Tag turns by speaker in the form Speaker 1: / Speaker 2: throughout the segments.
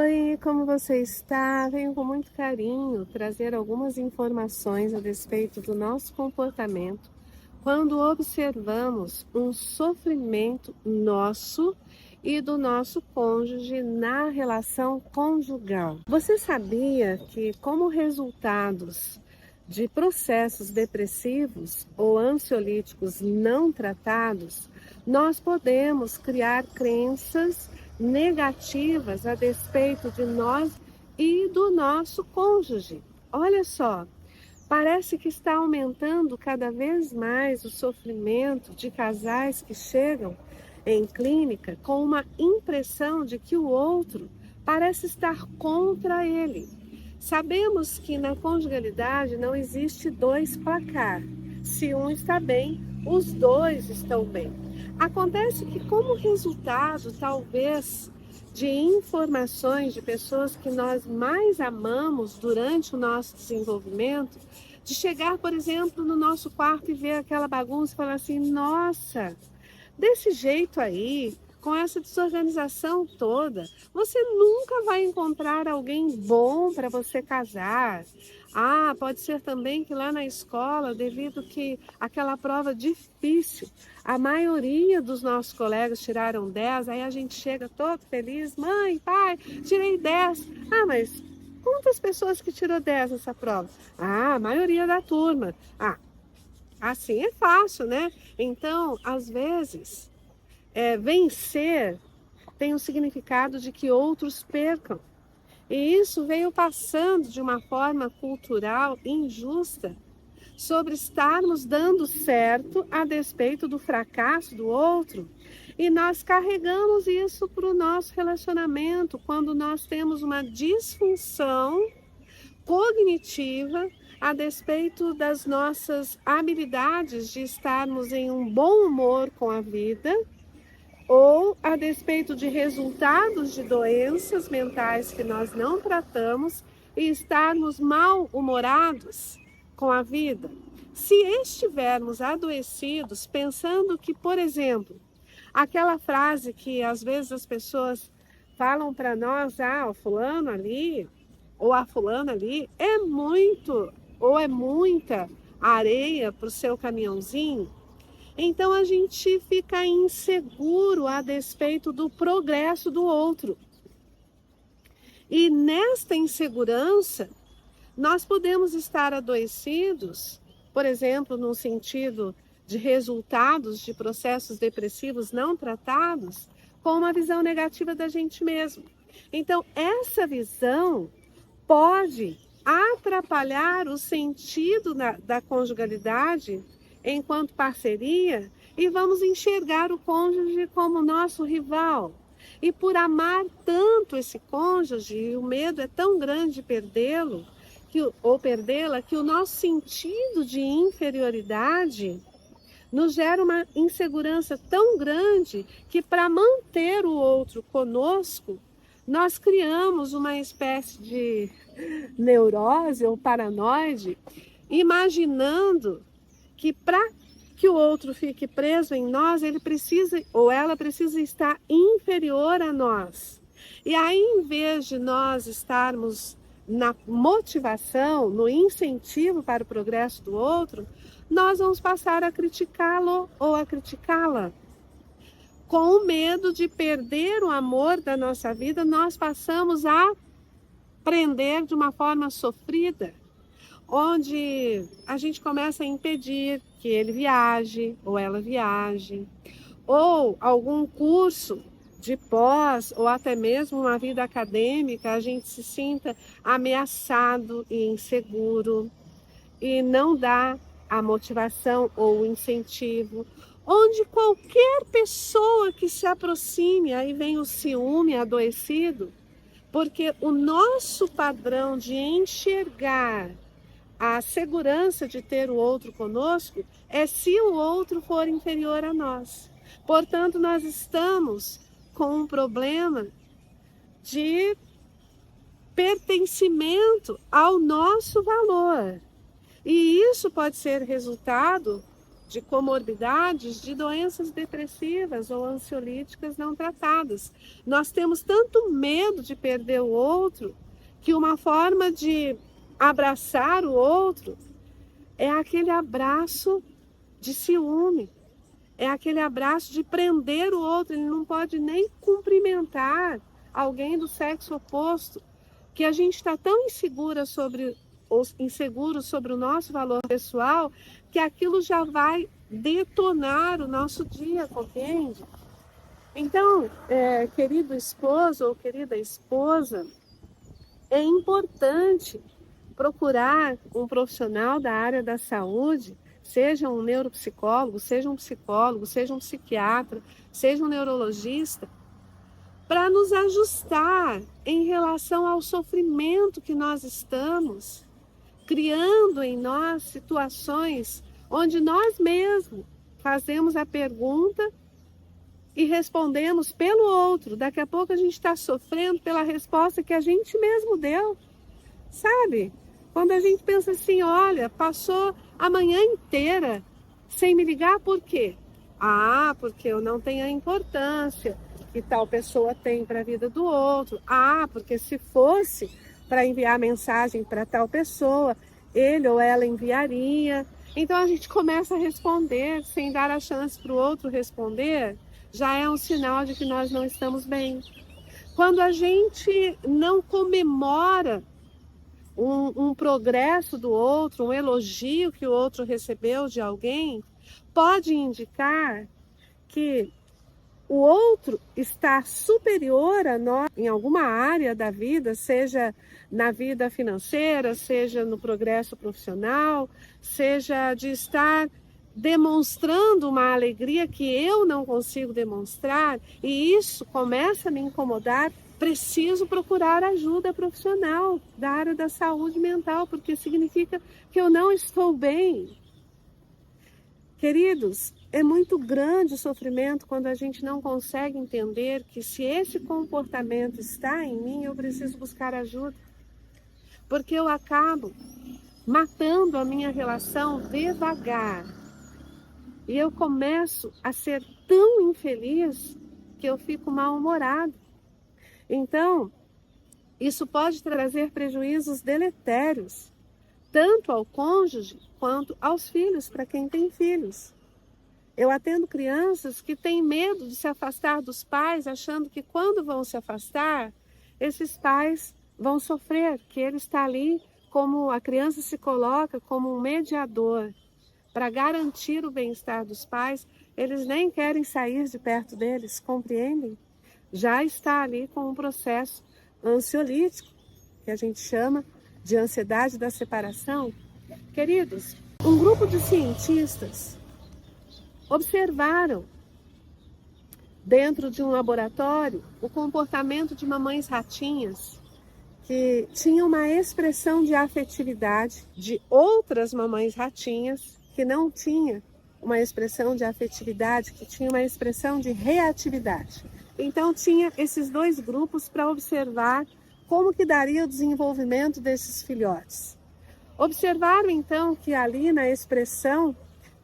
Speaker 1: Oi, como você está? Venho com muito carinho trazer algumas informações a respeito do nosso comportamento quando observamos um sofrimento nosso e do nosso cônjuge na relação conjugal. Você sabia que, como resultados de processos depressivos ou ansiolíticos não tratados, nós podemos criar crenças negativas a despeito de nós e do nosso cônjuge? Olha só, parece que está aumentando cada vez mais o sofrimento de casais que chegam em clínica com uma impressão de que o outro parece estar contra ele. Sabemos que na conjugalidade não existe dois placar. Se um está bem, os dois estão bem. Acontece que, como resultado, talvez, de informações de pessoas que nós mais amamos durante o nosso desenvolvimento, de chegar, por exemplo, no nosso quarto e ver aquela bagunça e falar assim: nossa, desse jeito aí, com essa desorganização toda, você nunca vai encontrar alguém bom para você casar. Ah, pode ser também que lá na escola, devido que aquela prova difícil, a maioria dos nossos colegas tiraram 10, aí a gente chega todo feliz: mãe, pai, tirei 10. Ah, mas quantas pessoas que tirou 10 nessa prova? Ah, a maioria da turma. Ah, assim é fácil, né? Então, às vezes, vencer tem o significado de que outros percam. E isso veio passando de uma forma cultural injusta sobre estarmos dando certo a despeito do fracasso do outro. E nós carregamos isso para o nosso relacionamento quando nós temos uma disfunção cognitiva a despeito das nossas habilidades de estarmos em um bom humor com a vida, ou a despeito de resultados de doenças mentais que nós não tratamos e estarmos mal-humorados com a vida. Se estivermos adoecidos, pensando que, por exemplo, aquela frase que às vezes as pessoas falam para nós: ah, o fulano ali ou a fulana ali é muito ou é muita areia para o seu caminhãozinho. Então a gente fica inseguro a despeito do progresso do outro. E nesta insegurança, nós podemos estar adoecidos, por exemplo, no sentido de resultados de processos depressivos não tratados, com uma visão negativa da gente mesmo. Então, essa visão pode atrapalhar o sentido da conjugalidade enquanto parceria, e vamos enxergar o cônjuge como nosso rival. E por amar tanto esse cônjuge, e o medo é tão grande de perdê-lo, ou perdê-la, que o nosso sentido de inferioridade nos gera uma insegurança tão grande que, para manter o outro conosco, nós criamos uma espécie de neurose ou paranoide, imaginando que para que o outro fique preso em nós, ele precisa ou ela precisa estar inferior a nós. E aí, em vez de nós estarmos na motivação, no incentivo para o progresso do outro, nós vamos passar a criticá-lo ou a criticá-la. Com o medo de perder o amor da nossa vida, nós passamos a prender de uma forma sofrida, onde a gente começa a impedir que ele viaje ou ela viaje, ou algum curso de pós, ou até mesmo uma vida acadêmica, a gente se sinta ameaçado e inseguro e não dá a motivação ou o incentivo, onde qualquer pessoa que se aproxime, aí vem o ciúme adoecido, porque o nosso padrão de enxergar a segurança de ter o outro conosco é se o outro for inferior a nós. Portanto, nós estamos com um problema de pertencimento ao nosso valor. E isso pode ser resultado de comorbidades de doenças depressivas ou ansiolíticas não tratadas. Nós temos tanto medo de perder o outro que uma forma de abraçar o outro é aquele abraço de ciúme, é aquele abraço de prender o outro. Ele não pode nem cumprimentar alguém do sexo oposto, que a gente está tão inseguro sobre o nosso valor pessoal, que aquilo já vai detonar o nosso dia, compreende? Então, querido esposo ou querida esposa, é importante procurar um profissional da área da saúde, seja um neuropsicólogo, seja um psicólogo, seja um psiquiatra, seja um neurologista, para nos ajustar em relação ao sofrimento que nós estamos criando em nós situações onde nós mesmos fazemos a pergunta e respondemos pelo outro. Daqui a pouco a gente está sofrendo pela resposta que a gente mesmo deu, sabe? Quando a gente pensa assim, olha, passou a manhã inteira sem me ligar, por quê? Ah, porque eu não tenho a importância que tal pessoa tem para a vida do outro. Ah, porque se fosse para enviar mensagem para tal pessoa, ele ou ela enviaria. Então a gente começa a responder sem dar a chance para o outro responder, já é um sinal de que nós não estamos bem. Quando a gente não comemora um progresso do outro, um elogio que o outro recebeu de alguém, pode indicar que o outro está superior a nós em alguma área da vida, seja na vida financeira, seja no progresso profissional, seja de estar demonstrando uma alegria que eu não consigo demonstrar, e isso começa a me incomodar. Preciso procurar ajuda profissional da área da saúde mental, porque significa que eu não estou bem. Queridos, é muito grande o sofrimento quando a gente não consegue entender que se esse comportamento está em mim, eu preciso buscar ajuda. Porque eu acabo matando a minha relação devagar. E eu começo a ser tão infeliz que eu fico mal-humorado. Então, isso pode trazer prejuízos deletérios, tanto ao cônjuge quanto aos filhos, para quem tem filhos. Eu atendo crianças que têm medo de se afastar dos pais, achando que quando vão se afastar, esses pais vão sofrer, que ele está ali como a criança se coloca como um mediador para garantir o bem-estar dos pais. Eles nem querem sair de perto deles, compreendem? Já está ali com um processo ansiolítico, que a gente chama de ansiedade da separação. Queridos, um grupo de cientistas observaram dentro de um laboratório o comportamento de mamães ratinhas que tinham uma expressão de afetividade de outras mamães ratinhas que não tinham uma expressão de afetividade, que tinha uma expressão de reatividade. Então tinha esses dois grupos para observar como que daria o desenvolvimento desses filhotes. Observaram então que ali na expressão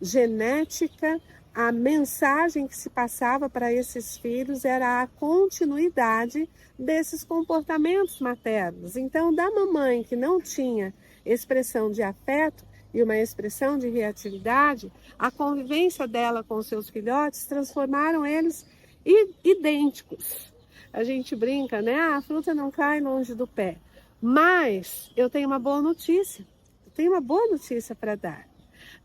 Speaker 1: genética, a mensagem que se passava para esses filhos era a continuidade desses comportamentos maternos. Então, da mamãe que não tinha expressão de afeto e uma expressão de reatividade, a convivência dela com seus filhotes transformaram eles idênticos. A gente brinca, né? A fruta não cai longe do pé. Mas eu tenho uma boa notícia. Eu tenho uma boa notícia para dar.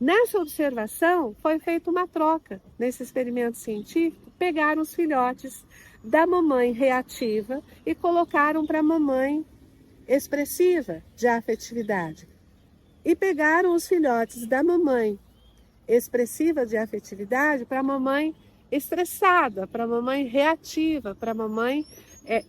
Speaker 1: Nessa observação, foi feita uma troca. Nesse experimento científico, pegaram os filhotes da mamãe reativa e colocaram para a mamãe expressiva de afetividade. E pegaram os filhotes da mamãe expressiva de afetividade para a mamãe estressada, para a mamãe reativa, para a mamãe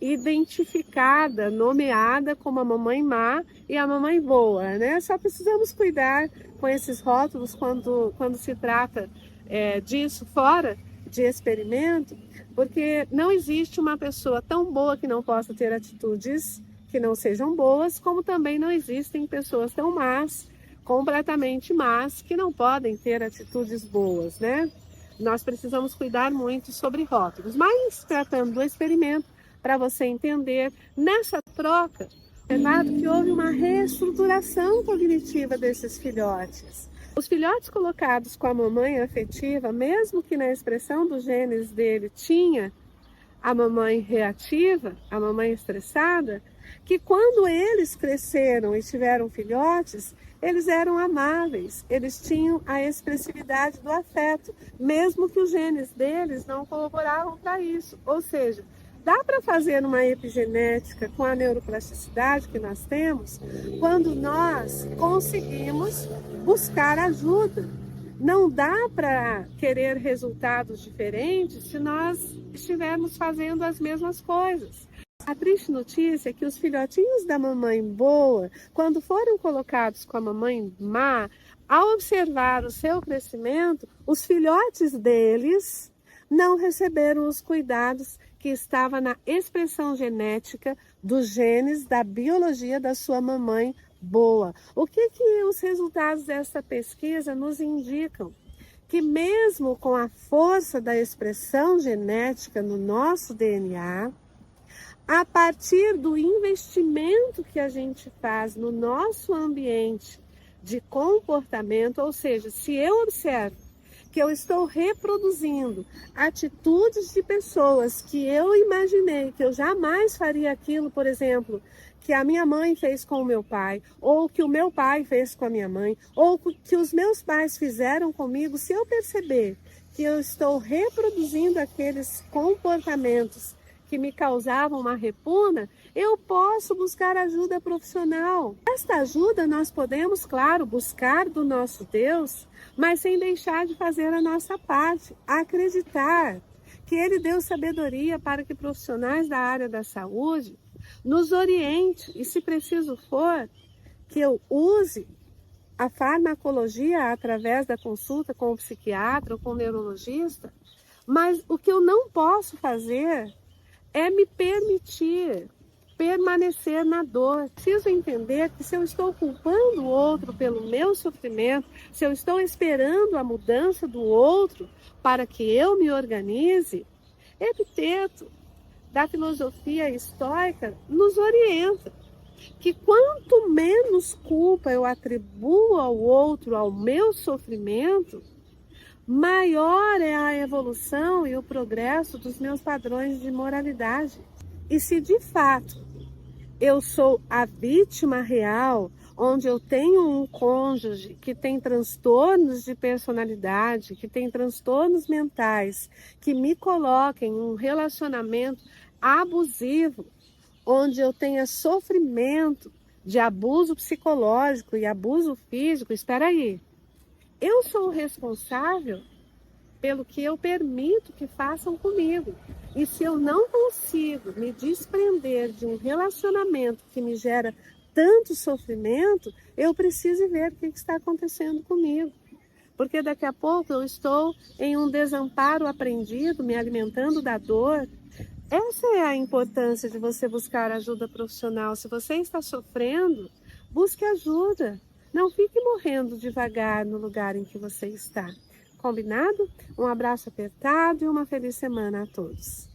Speaker 1: identificada, nomeada como a mamãe má e a mamãe boa, né? Só precisamos cuidar com esses rótulos quando se trata disso fora de experimento, porque não existe uma pessoa tão boa que não possa ter atitudes que não sejam boas, como também não existem pessoas tão más completamente más, que não podem ter atitudes boas, né? Nós precisamos cuidar muito sobre rótulos, mas tratando do experimento, para você entender, nessa troca, observado que houve uma reestruturação cognitiva desses filhotes. Os filhotes colocados com a mamãe afetiva, mesmo que na expressão dos genes dele tinha a mamãe reativa, a mamãe estressada, que quando eles cresceram e tiveram filhotes, eles eram amáveis, eles tinham a expressividade do afeto, mesmo que os genes deles não colaboravam para isso. Ou seja, dá para fazer uma epigenética com a neuroplasticidade que nós temos quando nós conseguimos buscar ajuda. Não dá para querer resultados diferentes se nós estivermos fazendo as mesmas coisas. A triste notícia é que os filhotinhos da mamãe boa, quando foram colocados com a mamãe má, ao observar o seu crescimento, os filhotes deles não receberam os cuidados que estava na expressão genética dos genes da biologia da sua mamãe boa. O que os resultados dessa pesquisa nos indicam? Que mesmo com a força da expressão genética no nosso DNA, a partir do investimento que a gente faz no nosso ambiente de comportamento, ou seja, se eu observo que eu estou reproduzindo atitudes de pessoas que eu imaginei que eu jamais faria aquilo, por exemplo, que a minha mãe fez com o meu pai, ou que o meu pai fez com a minha mãe, ou que os meus pais fizeram comigo, se eu perceber que eu estou reproduzindo aqueles comportamentos que me causavam uma repugna, eu posso buscar ajuda profissional. Esta ajuda nós podemos, claro, buscar do nosso Deus, mas sem deixar de fazer a nossa parte, acreditar que Ele deu sabedoria para que profissionais da área da saúde nos oriente e, se preciso for, que eu use a farmacologia através da consulta com o psiquiatra ou com o neurologista, mas o que eu não posso fazer é me permitir permanecer na dor. Preciso entender que se eu estou culpando o outro pelo meu sofrimento, se eu estou esperando a mudança do outro para que eu me organize, Epiteto, da filosofia estoica, nos orienta que quanto menos culpa eu atribuo ao outro, ao meu sofrimento, maior é a evolução e o progresso dos meus padrões de moralidade. E se de fato eu sou a vítima real, onde eu tenho um cônjuge que tem transtornos de personalidade, que tem transtornos mentais, que me coloca em um relacionamento abusivo, onde eu tenha sofrimento de abuso psicológico e abuso físico, espera aí. Eu sou o responsável pelo que eu permito que façam comigo. E se eu não consigo me desprender de um relacionamento que me gera tanto sofrimento, eu preciso ver o que está acontecendo comigo. Porque daqui a pouco eu estou em um desamparo aprendido, me alimentando da dor. Essa é a importância de você buscar ajuda profissional. Se você está sofrendo, busque ajuda. Não fique morrendo devagar no lugar em que você está. Combinado? Um abraço apertado e uma feliz semana a todos.